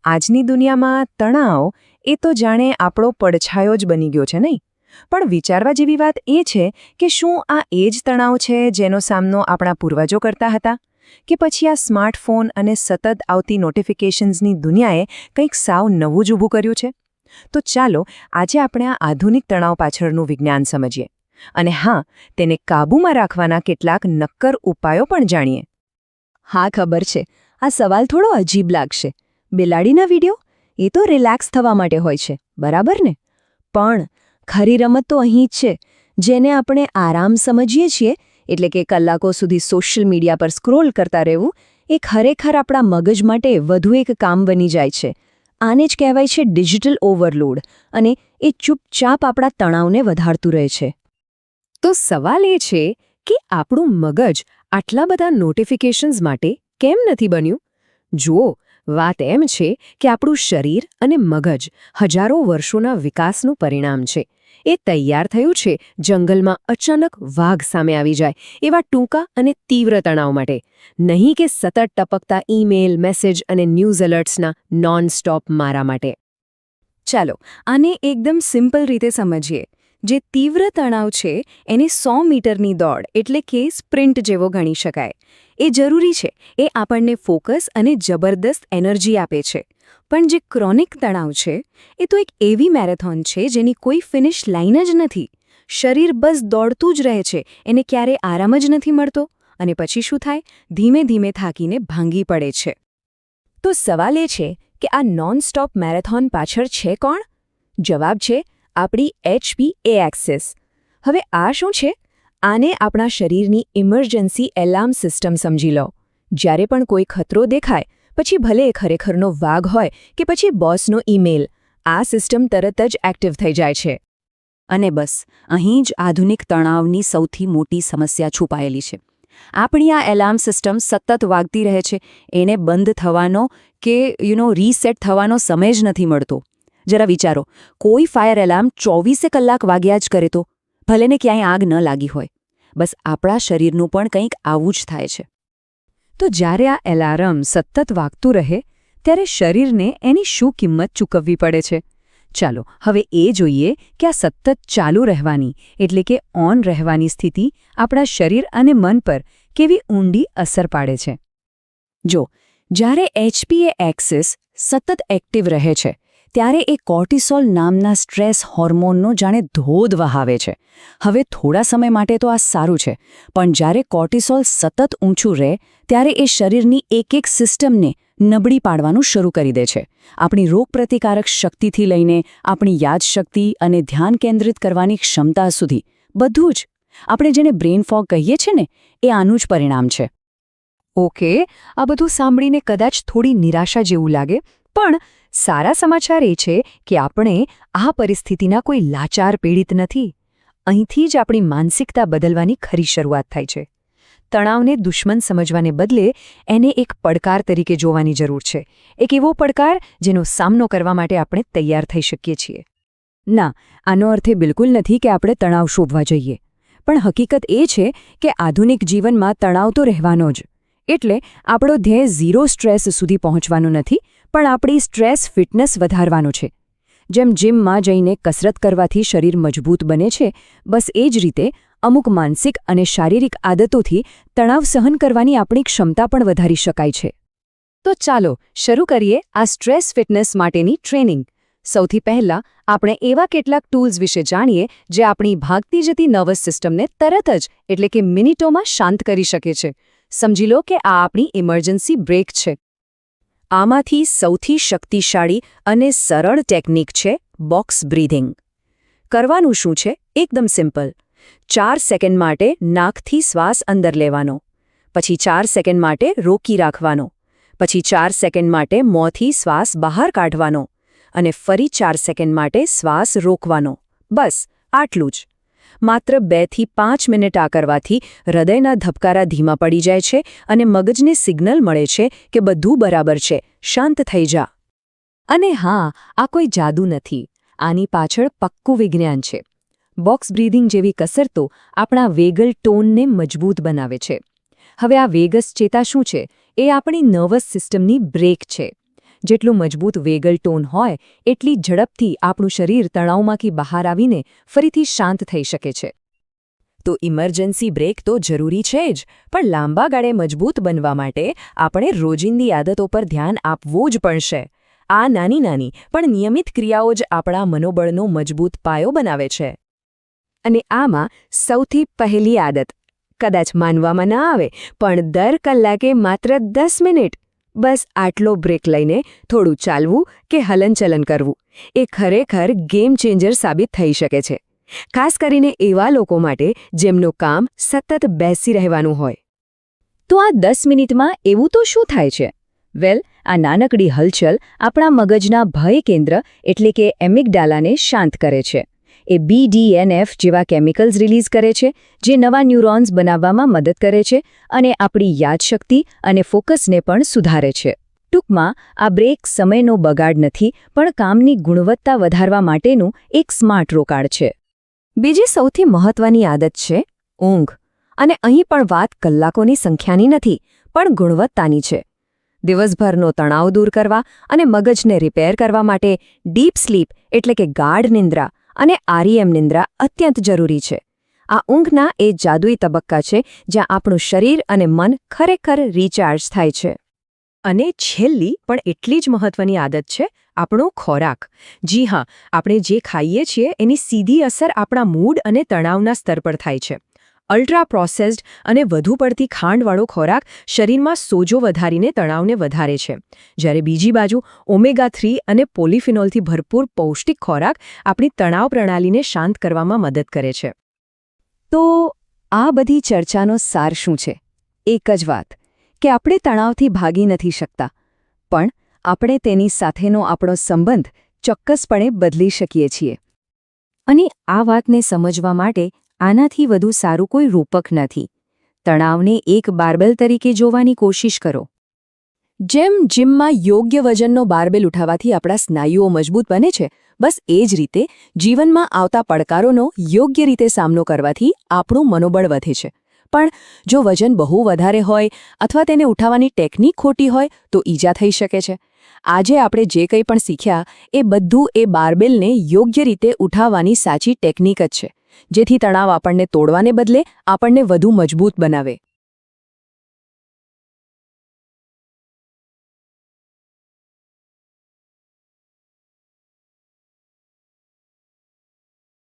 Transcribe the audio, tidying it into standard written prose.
આજની દુનિયામાં તણાવ એ તો જાણે આપણો પડછાયો જ બની ગયો છે નહીં? પણ વિચારવા જેવી વાત એ છે કે શું આ એ જ તણાવ છે જેનો સામનો આપણા પૂર્વજો કરતા હતા? કે પછી આ સ્માર્ટફોન અને સતત આવતી નોટિફિકેશન્સની દુનિયાએ કંઈક સાવ નવું જ ઊભું કર્યું છે? તો ચાલો આજે આપણે આ આધુનિક તણાવ પાછળનું વિજ્ઞાન સમજીએ. અને હા, તેને કાબૂમાં રાખવાના કેટલાક નક્કર ઉપાયો પણ જાણીએ. હા, ખબર છે, આ સવાલ થોડો અજીબ લાગશે. બિલાડીના વિડીયો? એ તો રિલેક્સ થવા માટે હોય છે, બરાબર ને? પણ ખરી રમત તો અહીં જ છે. જેને આપણે આરામ સમજીએ છીએ, એટલે કે કલાકો સુધી સોશિયલ મીડિયા પર સ્ક્રોલ કરતા રહેવું, એ ખરેખર આપણા મગજ માટે વધુ એક કામ બની જાય છે. આને જ કહેવાય છે ડિજિટલ ઓવરલોડ, અને એ ચૂપચાપ આપણા તણાવને વધારતું રહે છે. તો સવાલ એ છે કે આપણું મગજ આટલા બધા નોટિફિકેશન્સ માટે કેમ નથી બન્યું? જુઓ, વાત એમ છે કે આપણું શરીર અને મગજ હજારો વર્ષોના વિકાસનું પરિણામ છે. એ તૈયાર થયું છે જંગલમાં અચાનક વાઘ સામે આવી જાય એવા ટૂંકા અને તીવ્ર તણાવ માટે, નહીં કે સતત ટપકતા ઈમેલ, મેસેજ અને ન્યૂઝ એલર્ટ્સના નોન-સ્ટોપ મારા માટે. ચાલો, આને એકદમ સિમ્પલ રીતે સમજીએ. જે તીવ્ર તણાવ છે એને 100 મીટરની દોડ એટલે કે સ્પ્રિન્ટ જેવો ગણી શકાય. એ જરૂરી છે, એ આપણને ફોકસ અને જબરદસ્ત એનર્જી આપે છે. પણ જે ક્રોનિક તણાવ છે એ તો એક એવી મેરેથોન છે જેની કોઈ ફિનિશ લાઇન જ નથી. શરીર બસ દોડતું જ રહે છે, એને ક્યારે આરામ જ નથી મળતો. અને પછી શું થાય? ધીમે ધીમે થાકીને ભાંગી પડે છે. તો સવાલ એ છે કે આ નોન-સ્ટોપ મેરેથોન પાછળ છે કોણ? જવાબ છે આપણી HPA એક્સિસ. હવે આ શું છે? આને આપણા શરીરની ઇમરજન્સી એલાર્મ સિસ્ટમ સમજી લો. જ્યારે પણ કોઈ ખતરો દેખાય, પછી ભલે એ ખરેખરનો વાઘ હોય કે પછી બોસનો ઈમેલ, આ સિસ્ટમ તરત જ એક્ટિવ થઈ જાય છે. અને બસ અહીં જ આધુનિક તણાવની સૌથી મોટી સમસ્યા છુપાયેલી છે. આપણી આ એલાર્મ સિસ્ટમ સતત વાગતી રહે છે. એને બંધ થવાનો કે રીસેટ થવાનો સમય જ નથી મળતો. જરા વિચારો, કોઈ ફાયર એલાર્મ 24 કલાક વાગ્યા જ કરે તો ભલેને ક્યાંય આગ ન લાગી હોય. બસ આપણા શરીરનું પણ કંઈક આવું જ થાય છે. તો જ્યારે આ એલાર્મ સતત વાગતું રહે, ત્યારે શરીરને એની શું કિંમત ચૂકવવી પડે છે? ચાલો હવે એ જોઈએ કે આ સતત ચાલુ રહેવાની એટલે કે ઓન રહેવાની સ્થિતિ આપણા શરીર અને મન પર કેવી ઊંડી અસર પાડે છે. જો જ્યારે HPA એક્સિસ સતત એક્ટિવ રહે છે, ત્યારે એ કોર્ટિસોલ નામના સ્ટ્રેસ હોર્મોનનો જાણે ધોધ વહાવે છે. હવે થોડા સમય માટે તો આ સારું છે, પણ જ્યારે કોર્ટિસોલ સતત ઊંચું રહે, ત્યારે એ શરીરની એક સિસ્ટમને નબળી પાડવાનું શરૂ કરી દે છે. આપણી રોગપ્રતિકારક શક્તિથી લઈને આપણી યાદશક્તિ અને ધ્યાન કેન્દ્રિત કરવાની ક્ષમતા સુધી બધું જ. આપણે જેને બ્રેઇન ફોગ કહીએ છીએ ને, એ આનું જ પરિણામ છે. ઓકે, આ બધું સાંભળીને કદાચ થોડી નિરાશા જેવું લાગે, પણ સારા સમાચાર એ છે કે આપણે આ પરિસ્થિતિના કોઈ લાચાર પીડિત નથી. અહીંથી જ આપણી માનસિકતા બદલવાની ખરી શરૂઆત થાય છે. તણાવને દુશ્મન સમજવાને બદલે એને એક પડકાર તરીકે જોવાની જરૂર છે. એક એવો પડકાર જેનો સામનો કરવા માટે આપણે તૈયાર થઈ શકીએ છીએ. ના, આનો અર્થ એ બિલકુલ નથી કે આપણે તણાવ શોધવા જોઈએ. પણ હકીકત એ છે કે આધુનિક જીવનમાં તણાવ તો રહેવાનો જ. એટલે આપણો ધ્યેય ઝીરો સ્ટ્રેસ સુધી પહોંચવાનો નથી, પણ આપણી સ્ટ્રેસ ફિટનેસ વધારવાનો છે. જેમ જીમમાં જઈને કસરત કરવાથી શરીર મજબૂત બને છે, બસ એ જ રીતે અમુક માનસિક અને શારીરિક આદતોથી તણાવ સહન કરવાની આપણી ક્ષમતા પણ વધારી શકાય છે. તો ચાલો શરૂ કરીએ આ સ્ટ્રેસ ફિટનેસ માટેની ટ્રેનિંગ. સૌથી પહેલાં આપણે એવા કેટલાક ટૂલ્સ વિશે જાણીએ જે આપણી ભાગતી જતી નર્વસ સિસ્ટમને તરત જ એટલે કે મિનિટોમાં શાંત કરી શકે છે. સમજી લો કે આ આપણી ઇમરજન્સી બ્રેક છે. આમાંથી સૌથી શક્તિશાળી અને સરળ ટેકનિક છે બોક્સ બ્રીથિંગ. કરવાનું શું છે? એકદમ સિમ્પલ. 4 સેકન્ડ માટે નાકથી શ્વાસ અંદર લેવાનો, પછી 4 સેકન્ડ માટે રોકી રાખવાનો, પછી 4 સેકન્ડ માટે મોંથી શ્વાસ બહાર કાઢવાનો, અને ફરી 4 સેકન્ડ માટે શ્વાસ રોકવાનો. બસ આટલું જ. માત્ર 2 થી 5 મિનિટ આ કરવાથી હૃદયના ધબકારા ધીમા પડી જાય છે અને મગજને સિગ્નલ મળે છે કે બધું બરાબર છે, શાંત થઈ જા. અને હા, આ કોઈ જાદુ નથી. આની પાછળ પક્કું વિજ્ઞાન છે. બોક્સ બ્રીથિંગ જેવી કસરતો આપણા વેગલ ટોનને મજબૂત બનાવે છે. હવે આ વેગસ ચેતા શું છે? એ આપણી નર્વસ સિસ્ટમની બ્રેક છે. જેટલું મજબૂત વેગલ ટોન હોય એટલી ઝડપથી આપણું શરીર તણાવમાંથી બહાર આવીને ફરીથી શાંત થઈ શકે છે. તો ઇમરજન્સી બ્રેક તો જરૂરી છે જ, પણ લાંબા ગાળે મજબૂત બનવા માટે આપણે રોજિંદી આદતો પર ધ્યાન આપવું જ પડશે. આ નાની નાની પણ નિયમિત ક્રિયાઓ જ આપણા મનોબળનો મજબૂત પાયો બનાવે છે. અને આમાં સૌથી પહેલી આદત, કદાચ માનવામાં ના આવે પણ દર કલાકે માત્ર 10 મિનિટ બસ આટલો બ્રેક લઈને થોડું ચાલવું કે હલનચલન કરવું, એ ખરેખર ગેમ ચેન્જર સાબિત થઈ શકે છે. ખાસ કરીને એવા લોકો માટે જેમનું કામ સતત બેસી રહેવાનું હોય. તો આ 10 મિનિટમાં એવું તો શું થાય છે? વેલ, આ નાનકડી હલચલ આપણા મગજના ભય કેન્દ્ર એટલે કે એમિગડાલાને શાંત કરે છે. એ BDNF જેવા કેમિકલ્સ રિલીઝ કરે છે, જે નવા ન્યુરોન્સ બનાવવામાં મદદ કરે છે અને આપણી યાદશક્તિ અને ફોકસને પણ સુધારે છે. ટૂંકમાં, આ બ્રેક સમયનો બગાડ નથી, પણ કામની ગુણવત્તા વધારવા માટેનું એક સ્માર્ટ રોકાણ છે. બીજી સૌથી મહત્વની આદત છે ઊંઘ. અને અહીં પણ વાત કલાકોની સંખ્યાની નથી, પણ ગુણવત્તાની છે. દિવસભરનો તણાવ દૂર કરવા અને મગજને રિપેર કરવા માટે ડીપ સ્લીપ એટલે કે ગાઢ નિંદ્રા અને REM નિંદ્રા અત્યંત જરૂરી છે. આ ઊંઘના એ જાદુઈ તબક્કા છે જ્યાં આપણું શરીર અને મન ખરેખર રિચાર્જ થાય છે. અને છેલ્લી પણ એટલી જ મહત્વની આદત છે આપણો ખોરાક. જી હા, આપણે જે ખાઈએ છીએ એની સીધી અસર આપણા મૂડ અને તણાવના સ્તર પર થાય છે. અલ્ટ્રા પ્રોસેસ્ડ અને વધુ પડતી ખાંડવાળો ખોરાક શરીરમાં સોજો વધારીને તણાવને વધારે છે, જ્યારે બીજી બાજુ ઓમેગા-3 અને પોલિફિનોલથી ભરપૂર પૌષ્ટિક ખોરાક આપણી તણાવ પ્રણાલીને શાંત કરવામાં મદદ કરે છે. તો આ બધી ચર્ચાનો સાર શું છે? એક જ વાત કે આપણે તણાવથી ભાગી નથી શકતા, પણ આપણે તેની સાથેનો આપણો સંબંધ ચોક્કસપણે બદલી શકીએ છીએ. અને આ વાતને સમજવા માટે આનાથી વધુ સારું કોઈ રૂપક નથી. તણાવને એક બાર્બેલ તરીકે જોવાની કોશિશ કરો. જેમ જીમમાં યોગ્ય વજનનો બાર્બેલ ઉઠાવવાથી આપણા સ્નાયુઓ મજબૂત બને છે, બસ એ જ રીતે જીવનમાં આવતા પડકારોનો યોગ્ય રીતે સામનો કરવાથી આપણું મનોબળ વધે છે. પણ જો વજન બહુ વધારે હોય અથવા તેને ઉઠાવવાની ટેકનિક ખોટી હોય તો ઈજા થઈ શકે છે. આજે આપણે જે કંઈ પણ શીખ્યા એ બધું એ બાર્બેલને યોગ્ય રીતે ઉઠાવવાની સાચી ટેકનિક જ છે, જેથી તણાવ આપણને તોડવાને બદલે આપણને વધુ મજબૂત બનાવે.